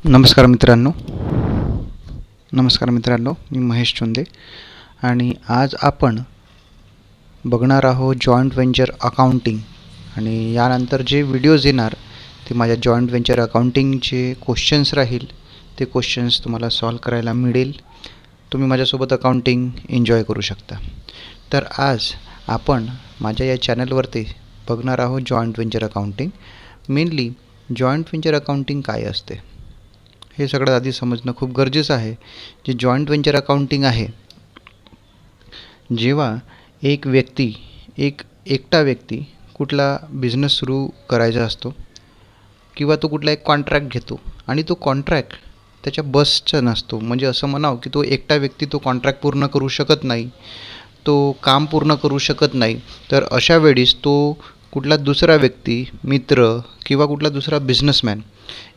नमस्कार मित्रांनो, मी महेश चुंदे आणि आज आपण बघणार आहोत जॉईंट व्हेंचर अकाउंटिंग. आणि यानंतर जे व्हिडिओज येणार ते माझ्या जॉईंट व्हेंचर अकाउंटिंगचे क्वेश्चन्स राहील. ते क्वेश्चन्स तुम्हाला सॉल्व करायला मिळेल. तुम्ही माझ्यासोबत अकाउंटिंग एन्जॉय करू शकता. तर आज आपण माझ्या या चॅनलवरती बघणार आहोत joint venture accounting. Mainly joint venture accounting काय असते हे सगळ्यात आधी समजणं खूप गरजेचं आहे. जे जॉईंट व्हेंचर अकाउंटिंग आहे, जेव्हा एकटा व्यक्ती कुठला बिझनेस सुरू करायचा असतो किंवा तो कुठला एक कॉन्ट्रॅक्ट घेतो आणि तो कॉन्ट्रॅक्ट त्याच्या बसचा नसतो. म्हणजे असं म्हणावं की तो एकटा व्यक्ती तो कॉन्ट्रॅक्ट पूर्ण करू शकत नाही, तो काम पूर्ण करू शकत नाही. तर अशा वेळेस तो कुठला दुसरा व्यक्ती, मित्र किंवा कुठला दुसरा बिझनेसमॅन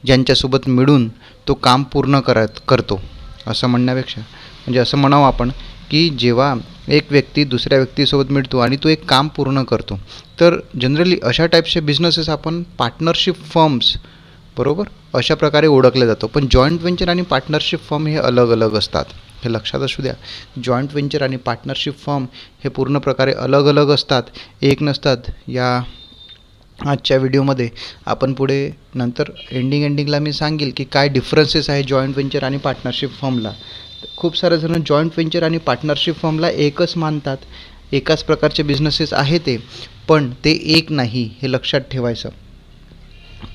ज्यांच्यासोबत मिळून तो काम पूर्ण करतो. असं म्हणण्यापेक्षा म्हणजे असं म्हणावं आपण की जेव्हा एक व्यक्ती दुसऱ्या व्यक्तीसोबत मिळतो आणि तो एक काम पूर्ण करतो, तर जनरली अशा टाईपचे बिझनेसेस आपण पार्टनरशिप फर्म्स बरोबर अशा प्रकारे ओळखले जातो. पण जॉईंट व्हेंचर आणि पार्टनरशिप फर्म हे अलग अलग असतात, हे लक्षात असू द्या. जॉईंट व्हेंचर आणि पार्टनरशिप फर्म हे पूर्ण प्रकारे अलग अलग असतात, एक नसतात. या आजच्या व्हिडिओमध्ये आपण पुढे नंतर एंडिंगला मी सांगेल की काय डिफरन्सेस आहे जॉईंट व्हेंचर आणि पार्टनरशिप फर्मला. खूप सारे जण जॉईंट व्हेंचर आणि पार्टनरशिप फर्मला एकच मानतात, एकाच प्रकारचे बिझनेसेस आहे ते, पण ते एक नाही हे लक्षात ठेवायचं.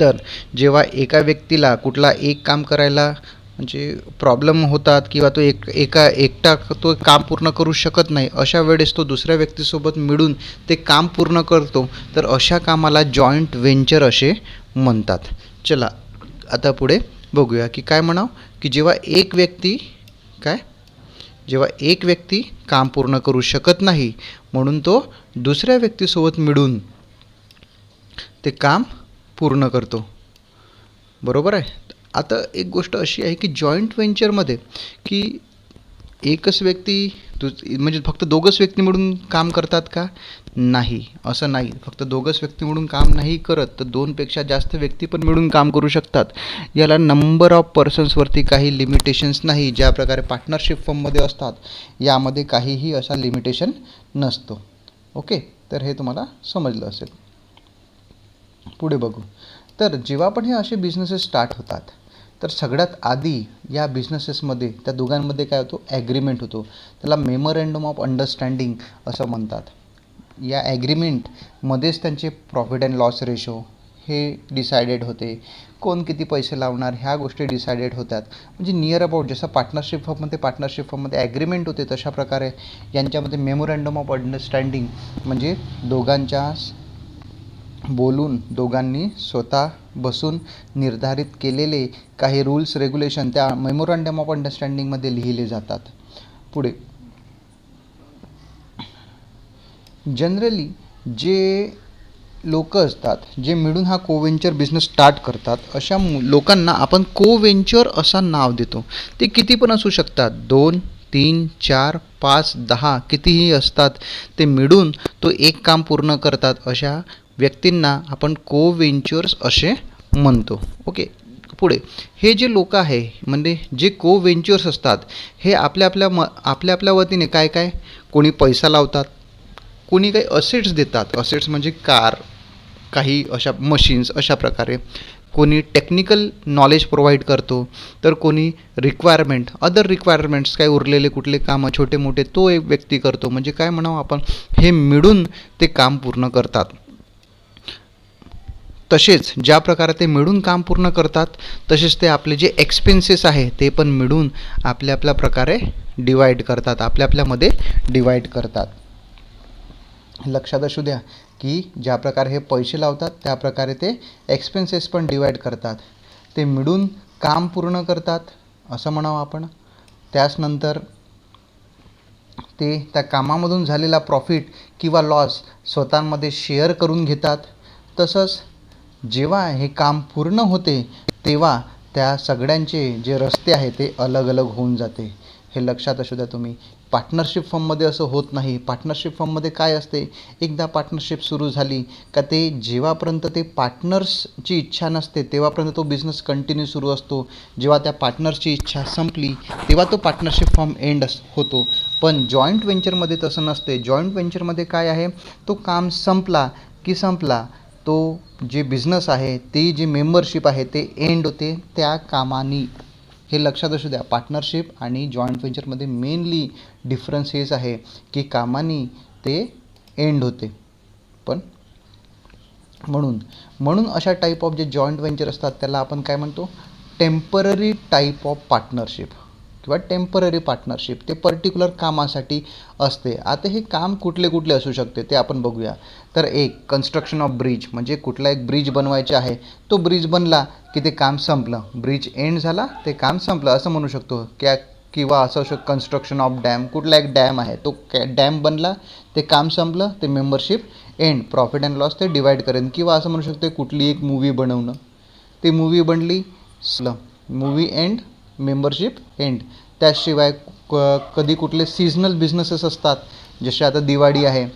तर जेव्हा एका व्यक्तीला कुठला एक काम करायला म्हणजे प्रॉब्लेम होतात किंवा तो एकटा तो काम पूर्ण करू शकत नाही, अशा वेळेस तो दुसऱ्या व्यक्तीसोबत मिळून ते काम पूर्ण करतो, तर अशा कामाला जॉईंट व्हेंचर असे म्हणतात. चला आता पुढे बघूया की काय म्हणावं की जेव्हा एक व्यक्ती काम पूर्ण करू शकत नाही म्हणून तो दुसऱ्या व्यक्तीसोबत मिळून ते काम पूर्ण करतो. बरोबर आहे. आता एक गोष्ट अशी आहे की जॉईंट व्हेंचरमध्ये की एकच व्यक्ती म्हणजे फक्त दोघंच व्यक्ती मिळून काम करतात का? नाही, असं नाही. फक्त दोघंच व्यक्ती मिळून काम नाही करत, तर दोनपेक्षा जास्त व्यक्ती पण मिळून काम करू शकतात. याला नंबर ऑफ पर्सन्सवरती काही लिमिटेशन्स नाही, ज्या प्रकारे पार्टनरशिप फर्ममध्ये असतात. यामध्ये काहीही असा लिमिटेशन नसतो. ओके, तर हे तुम्हाला समजलं असेल. पुढे बघू. तर जेव्हा पण हे असे बिझनेसेस स्टार्ट होतात, तर सगळ्यात आधी या बिझनेसेसमध्ये त्या दोघांमध्ये काय होतो? ॲग्रीमेंट होतो. त्याला मेमोरँडम ऑफ अंडरस्टँडिंग असं म्हणतात. या ॲग्रीमेंटमध्येच त्यांचे प्रॉफिट अँड लॉस रेशो हे डिसायडेड होते. कोण किती पैसे लावणार ह्या गोष्टी डिसायडेड होतात. म्हणजे नियर अबाउट जसं पार्टनरशिप फर्ममध्ये ॲग्रीमेंट होते, तशा प्रकारे यांच्यामध्ये मेमोरँडम ऑफ अंडरस्टँडिंग म्हणजे दोघांनी स्वतः बसून निर्धारित केलेले काही रूल्स रेग्युलेशन त्या मेमोरँडम ऑफ अंडरस्टँडिंगमध्ये लिहिले जातात. पुढे जनरली जे लोक असतात जे मिळून हा कोव्हेंचर बिझनेस स्टार्ट करतात, अशा लोकांना आपण कोव्हेंचर असं नाव देतो. ते किती पण असू शकतात, 2, 3, 4, 5, 10 कितीही असतात. ते मिळून तो एक काम पूर्ण करतात. अशा व्यक्तींना आपण कोव्हेंचर्स असे म्हणतो. ओके, पुढे हे जे लोक आहे म्हणजे जे कोव्हेंचर्स असतात, हे आपल्या वतीने काय कोणी पैसा लावतात, कोणी काही असेट्स देतात. असेट्स म्हणजे कार, काही अशा मशीन्स, अशा प्रकारे कोणी टेक्निकल नॉलेज प्रोव्हाइड करतो, तर कोणी अदर रिक्वायरमेंट्स काय उरलेले कुठले कामं छोटे मोठे तो एक व्यक्ती करतो. म्हणजे काय म्हणावं आपण, हे मिळून ते काम पूर्ण करतात. तसेच ज्या प्रकारे ते मिळून काम पूर्ण करतात, तसेच ते आपले जे एक्सपेन्सेस आहे ते पण मिळून आपल्या प्रकारे डिवाईड करतात, आपल्यामध्ये डिवाईड करतात. लक्षात असू द्या की ज्या प्रकारे हे पैसे लावतात त्या प्रकारे ते एक्सपेन्सेस पण डिवाईड करतात. ते मिळून काम पूर्ण करतात असं म्हणावं आपण. त्याचनंतर ते त्या कामामधून झालेला प्रॉफिट किंवा लॉस स्वतःमध्ये शेअर करून घेतात. तसंच जेव्हा हे काम पूर्ण होते तेव्हा त्या सगळ्यांचे जे रस्ते आहे ते अलग अलग होऊन जाते. हे लक्षात असू द्या तुम्ही. पार्टनरशिप फर्ममध्ये असं होत नाही. पार्टनरशिप फर्ममध्ये काय असते, एकदा पार्टनरशिप सुरू झाली का ते जेव्हापर्यंत ते पार्टनर्सची इच्छा नसते तेव्हापर्यंत तो बिझनेस कंटिन्यू सुरू असतो. जेव्हा त्या पार्टनर्सची इच्छा संपली तेव्हा तो पार्टनरशिप फर्म एंड होतो. पण जॉईंट व्हेंचरमध्ये तसं नसते. जॉईंट व्हेंचरमध्ये काय आहे, तो काम संपला की संपला, तो जे बिझनेस आहे, ती जी मेंबरशिप आहे ते एंड होते त्या कामानी. हे लक्षात असू द्या. पार्टनरशिप आणि जॉईंट व्हेंचरमध्ये मेनली डिफरन्स हेच आहे की कामानी ते एंड होते. पण म्हणून अशा टाईप ऑफ जे जॉईंट व्हेंचर असतात त्याला आपण काय म्हणतो, टेम्पररी टाईप ऑफ पार्टनरशिप किंवा टेम्पररी पार्टनरशिप. ते पर्टिक्युलर कामासाठी असते. आता हे काम कुठले कुठले असू शकते ते आपण बघूया. तर एक, कन्स्ट्रक्शन ऑफ ब्रिज, म्हणजे कुठला एक ब्रिज बनवायचे आहे, तो ब्रिज बनला की ते काम संपलं, ब्रिज एंड झाला, ते काम संपलं असं म्हणू शकतो. किंवा असं असू शकतं कन्स्ट्रक्शन ऑफ डॅम, कुठला एक डॅम आहे, तो डॅम बनला, ते काम संपलं, ते membership end, profit and loss ते डिवाईड करेन. किंवा असं म्हणू शकतो कुठली एक मूवी बनवणं, ती मूवी बनली, मूवी एंड, मेंबरशिप एंड. त्याशिवाय कधी कुठले सीझनल बिझनेसेस असतात, जसे आता दिवाळी आहे,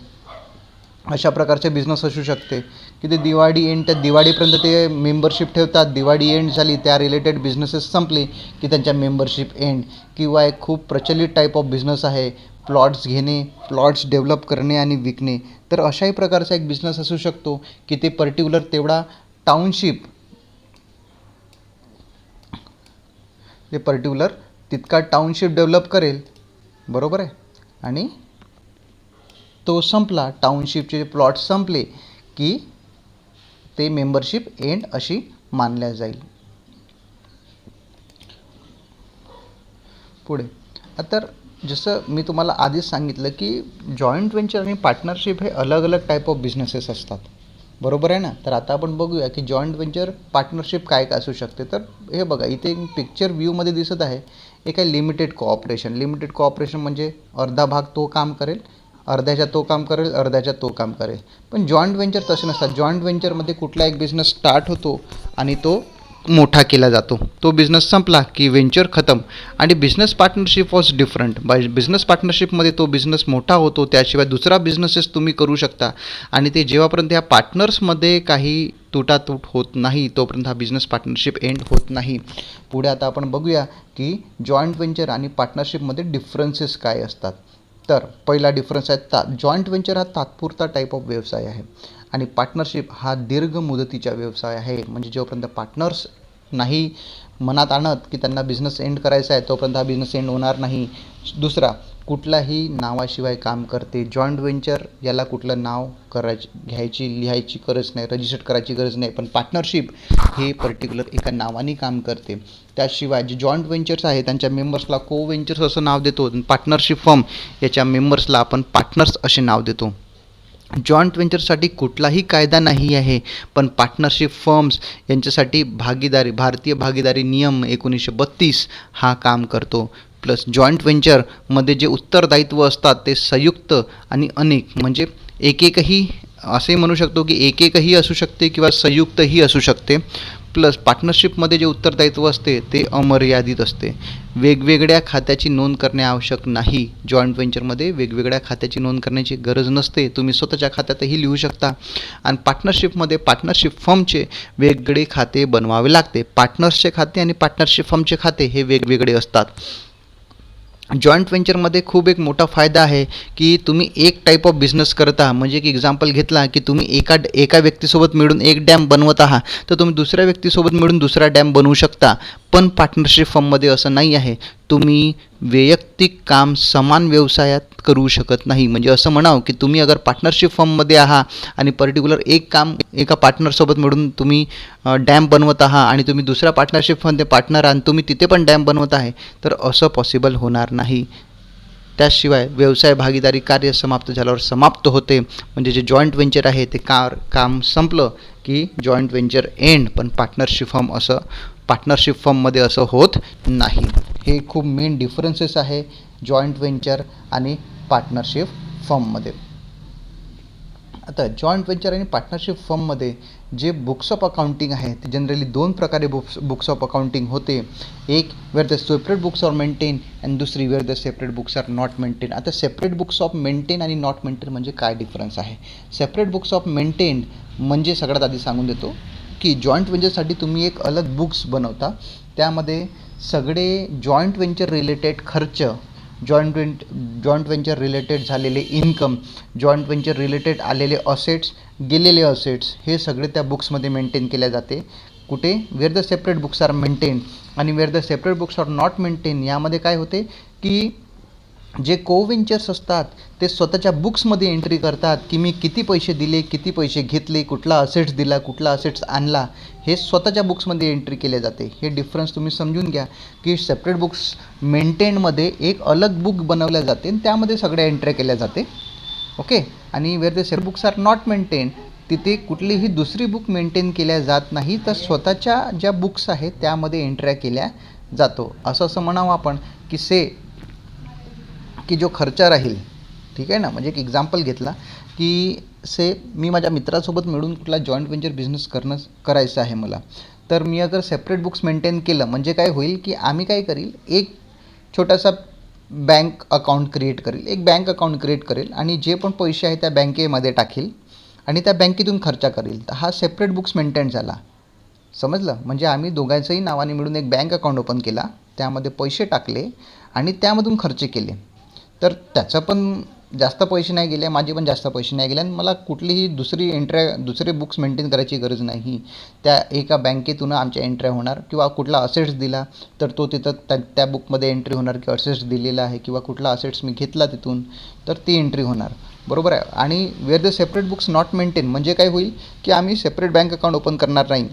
अशा प्रकारचे बिझनेस असू शकते की ते दिवाळी एंड, त्या दिवाळीपर्यंत ते मेंबरशिप ठेवतात, दिवाळी एंड झाली, त्या रिलेटेड बिझनेसेस संपले की त्यांच्या मेंबरशिप एंड. किंवा एक खूप प्रचलित टाईप ऑफ बिझनेस आहे प्लॉट्स घेणे, प्लॉट्स डेव्हलप करणे आणि विकणे. तर अशाही प्रकारचा एक बिझनेस असू शकतो की ते पर्टिक्युलर तेवढा टाउनशिप, ते पर्टिक्युलर तितका टाउनशिप डेव्हलप करेल, बरोबर आहे, आणि तो संपला, टाउनशिपचे प्लॉट संपले की ते मेंबरशिप एंड अशी मानल्या जाईल. पुढे तर जसं मी तुम्हाला आधीच सांगितलं की जॉईंट व्हेंचर आणि पार्टनरशिप हे अलग अलग टाईप ऑफ बिझनेसेस असतात, बरोबर आहे ना. तर आता आपण बघूया की जॉईंट व्हेंचर पार्टनरशिप काय काय असू शकते. तर हे बघा, इथे पिक्चर व्ह्यूमध्ये दिसत आहे एक आहे लिमिटेड कोऑपरेशन. लिमिटेड कोऑपरेशन म्हणजे अर्धा भाग तो काम करेल, अर्ध्याच्या तो काम करेल, अर्ध्याच्या तो काम करेल. पण जॉईंट व्हेंचर तसे नसतात. जॉईंट व्हेंचरमध्ये कुठला एक बिझनेस स्टार्ट होतो आणि तो मोठा केला जातो, तो बिझनेस संपला की व्हेंचर खतम. आणि business partnership was different. Business पार्टनरशिपमध्ये तो बिझनेस मोठा होतो, त्याशिवाय दुसरा बिझनेसेस तुम्ही करू शकता. आणि ते जेव्हापर्यंत ह्या पार्टनर्समध्ये काही तुटातूट होत नाही तोपर्यंत हा बिझनेस पार्टनरशिप एंड होत नाही. पुढे आता आपण बघूया की जॉईंट व्हेंचर आणि पार्टनरशिपमध्ये डिफरन्सेस काय असतात. तर पहिला डिफरन्स आहे, जॉईंट व्हेंचर हा तात्पुरता टाईप ऑफ व्यवसाय आहे आणि पार्टनरशिप हा दीर्घ मुदतीचा व्यवसाय आहे. म्हणजे जोपर्यंत पार्टनर्स नाही मनात आणत की त्यांना बिझनेस एंड करायचा आहे तोपर्यंत हा बिझनेस एंड होणार नाही. दुसरा, कुठल्याही नावाशिवाय काम करते. जॉईंट व्हेंचर याला कुठलं नाव लिहायची गरज नाही, रजिस्टर करायची गरज नाही. पण पार्टनरशिप हे पर्टिक्युलर एका नावाने काम करते. त्याशिवाय जे जॉईंट व्हेंचर्स आहे त्यांच्या मेंबर्सला को व्हेंचर्स असं नाव देतो. पार्टनरशिप फर्म याच्या मेंबर्सला आपण पार्टनर्स असे नाव देतो. जॉईंट व्हेंचरसाठी कुठलाही कायदा नाही आहे, पण पार्टनरशिप फर्म्स यांच्यासाठी भारतीय भागीदारी नियम 1932 हा काम करतो. प्लस जॉईंट व्हेंचरमध्ये जे उत्तरदायित्व असतात ते संयुक्त आणि अनेक, म्हणजे एकही असे म्हणू शकतो की एकही असू शकते किंवा संयुक्तही असू शकते. प्लस पार्टनरशिपमध्ये जे उत्तरदायित्व असते ते अमर्यादित असते. वेगवेगळ्या खात्याची नोंद करणे आवश्यक नाही. जॉईंट व्हेंचरमध्ये वेगवेगळ्या खात्याची नोंद करण्याची गरज नसते, तुम्ही स्वतःच्या खात्यातही लिहू शकता. आणि पार्टनरशिपमध्ये पार्टनरशिप फर्मचे वेगळे खाते बनवावे लागते. पार्टनर्सचे खाते आणि पार्टनरशिप फर्मचे खाते हे वेगवेगळे असतात. जॉईंट व्हेंचरमध्ये खूप एक मोठा फायदा आहे की तुम्ही एक टाईप ऑफ बिझनेस करता. म्हणजे एक एक्झाम्पल घेतला की तुम्ही एका व्यक्तीसोबत मिळून एक डॅम बनवत आहात, तर तुम्ही दुसऱ्या व्यक्तीसोबत मिळून दुसरा डॅम बनवू शकता. पण पार्टनरशिप फर्ममध्ये असं नाही आहे. तुम्ही वैयक्तिक काम समान व्यवसायात करू शकत नाही. म्हणजे असं म्हणावं की तुम्ही अगर पार्टनरशिप फर्ममध्ये आहात आणि पर्टिक्युलर एक काम एका पार्टनरसोबत मिळून तुम्ही डॅम बनवत आहात आणि तुम्ही दुसऱ्या पार्टनरशिपमध्ये पार्टनर आणि तुम्ही तिथे पण डॅम बनवत आहे, तर असं पॉसिबल होणार नाही. त्याशिवाय व्यवसाय भागीदारी कार्य समाप्त झाल्यावर समाप्त होते. म्हणजे जे जॉईंट व्हेंचर आहे ते काम संपलं की जॉईंट व्हेंचर एंड. पण पार्टनरशिप फर्ममध्ये असं होत नाही. हे खूप मेन डिफरन्सेस आहे जॉईंट व्हेंचर आणि पार्टनरशिप फर्ममध्ये. आता जॉईंट व्हेंचर आणि पार्टनरशिप फर्ममध्ये जे बुक्स ऑफ अकाउंटिंग आहे ते जनरली दोन प्रकारे बुक्स ऑफ अकाउंटिंग होते. एक where the separate books are maintain and दुसरी where the separate books are not maintain. आता सेपरेट बुक्स ऑफ मेंटेन आणि नॉट मेंटेन म्हणजे काय डिफरन्स आहे. सेपरेट बुक्स ऑफ मेंटेन म्हणजे सगळ्यात आधी सांगून देतो की जॉईंट व्हेंचरसाठी तुम्ही एक अलग बुक्स बनवता. त्यामध्ये सगळे जॉईंट व्हेंचर रिलेटेड खर्च, जॉईंट व्हेंचर रिलेटेड झालेले इन्कम, जॉईंट व्हेंचर रिलेटेड आलेले असेट्स, गेलेले असेट्स, हे सगळे त्या बुक्समध्ये मेंटेन केल्या जाते. कुठे where the separate books are maintain आणि where the separate books are not maintain यामध्ये काय होते की जे कोव्हेंचर्स असतात ते स्वतःच्या बुक्समध्ये एंट्री करतात की मी किती पैसे दिले, किती पैसे घेतले, कुठला असेट्स दिला, कुठला असेट्स आणला, हे स्वतःच्या बुक्समध्ये एंट्री केले जाते. हे डिफरन्स तुम्ही समजून घ्या की सेपरेट बुक्स मेंटेनमध्ये एक अलग बुक बनवल्या जाते आणि त्यामध्ये सगळ्या एंट्री केल्या जाते. ओके. आणि where the separate books are not maintain तिथे कुठलीही दुसरी बुक मेंटेन केल्या जात नाही, तर स्वतःच्या ज्या बुक्स आहेत त्यामध्ये एंट्र्या केल्या जातो. असं म्हणावं आपण की जो खर्च राहील, ठीक आहे ना, म्हणजे एक एक्झाम्पल घेतला की मी माझ्या मित्रासोबत मिळून कुठला जॉईंट व्हेंचर बिझनेस करायचा आहे मला, तर मी अगर सेपरेट बुक्स मेंटेन केलं म्हणजे काय होईल की आम्ही काय करील, एक छोटासा बँक अकाउंट क्रिएट करेल आणि जे पण पैसे आहेत त्या बँकेमध्ये टाकेल आणि त्या बँकेतून खर्च करेल. तर हा सेपरेट बुक्स मेंटेन झाला. समजलं. म्हणजे आम्ही दोघांच्याही नावाने मिळून एक बँक अकाउंट ओपन केला, त्यामध्ये पैसे टाकले आणि त्यामधून खर्च केले. तर त्याचं पण जास्त पैसे नाही गेले, माझे पण जास्त पैसे नाही गेले आणि मला कुठलीही दुसरे बुक्स मेंटेन करायची गरज नाही. त्या एका बँकेतून आमच्या एंट्र्या होणार किंवा कुठला असेट्स दिला तर तो तिथं त्या बुकमध्ये एंट्री होणार की असेट्स दिलेला आहे किंवा कुठला असेट्स मी घेतला तिथून तर ती एंट्री होणार. बरोबर आहे. आणि where the separate books not maintain म्हणजे काय होईल की आम्ही सेपरेट बँक अकाउंट ओपन करणार नाही.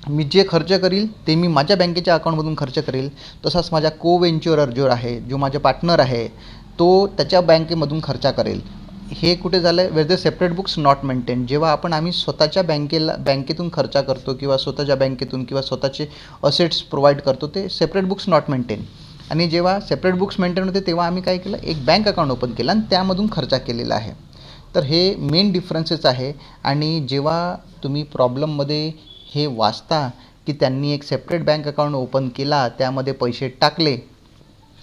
मी जे खर्च करील ते मी माझ्या बँकेच्या अकाउंटमधून खर्च करेल. तसाच माझ्या कोव्हेंचरर जो आहे, जो माझा पार्टनर आहे, तो त्याच्या बँकेमधून खर्च करेल. हे कुठे झालं आहे, where the separate books not maintain. जेव्हा आम्ही स्वतःच्या बँकेतून खर्च करतो किंवा स्वतःच्या बँकेतून किंवा स्वतःचे असेट्स प्रोव्हाइड करतो ते सेपरेट बुक्स नॉट मेंटेन. आणि जेव्हा सेपरेट बुक्स मेंटेन होते तेव्हा आम्ही काय केलं, एक बँक अकाउंट ओपन केलं आणि त्यामधून खर्च केलेला आहे. तर हे मेन डिफरन्सेस आहे. आणि जेव्हा तुम्ही प्रॉब्लेममध्ये हे वाचता की त्यांनी एक सेपरेट बँक अकाउंट ओपन केला, त्यामध्ये पैसे टाकले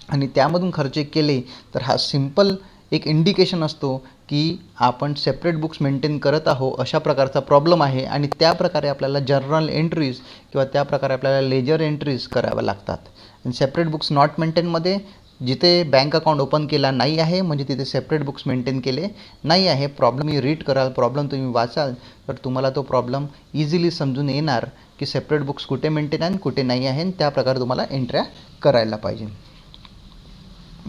आणि त्यामधून खर्च केले, तर हा सिम्पल एक इंडिकेशन असतो की आपण सेपरेट बुक्स मेंटेन करत आहोत, अशा प्रकारचा प्रॉब्लेम आहे. आणि त्या प्रकारे आपल्याला जर्नल एंट्रीज किंवा त्या प्रकारे आपल्याला लेजर एंट्रीज कराव्या लागतात. आणि सेपरेट बुक्स नॉट मेंटेनमध्ये जिथे बँक अकाउंट ओपन केला नाही आहे म्हणजे तिथे सेपरेट बुक्स मेंटेन केले नाही आहे. प्रॉब्लेम रीड कराल, प्रॉब्लेम तुम्ही वाचाल तर तुम्हाला तो प्रॉब्लेम इझिली समजून येणार की सेपरेट बुक्स कुठे मेंटेन आहे आणि कुठे नाही आहे, आणि त्या प्रकारे तुम्हाला एंट्र्या करायला पाहिजे.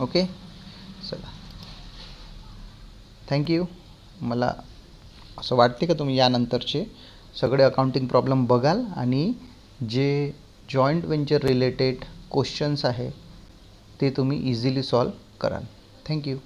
ओके. चला, थँक्यू. मला असं वाटते का तुम्ही यानंतरचे सगळे अकाउंटिंग प्रॉब्लेम बघाल आणि जे जॉईंट व्हेंचर रिलेटेड क्वेश्चन्स आहे ते तुम्ही इझिली सॉल्व कराल. थँक्यू.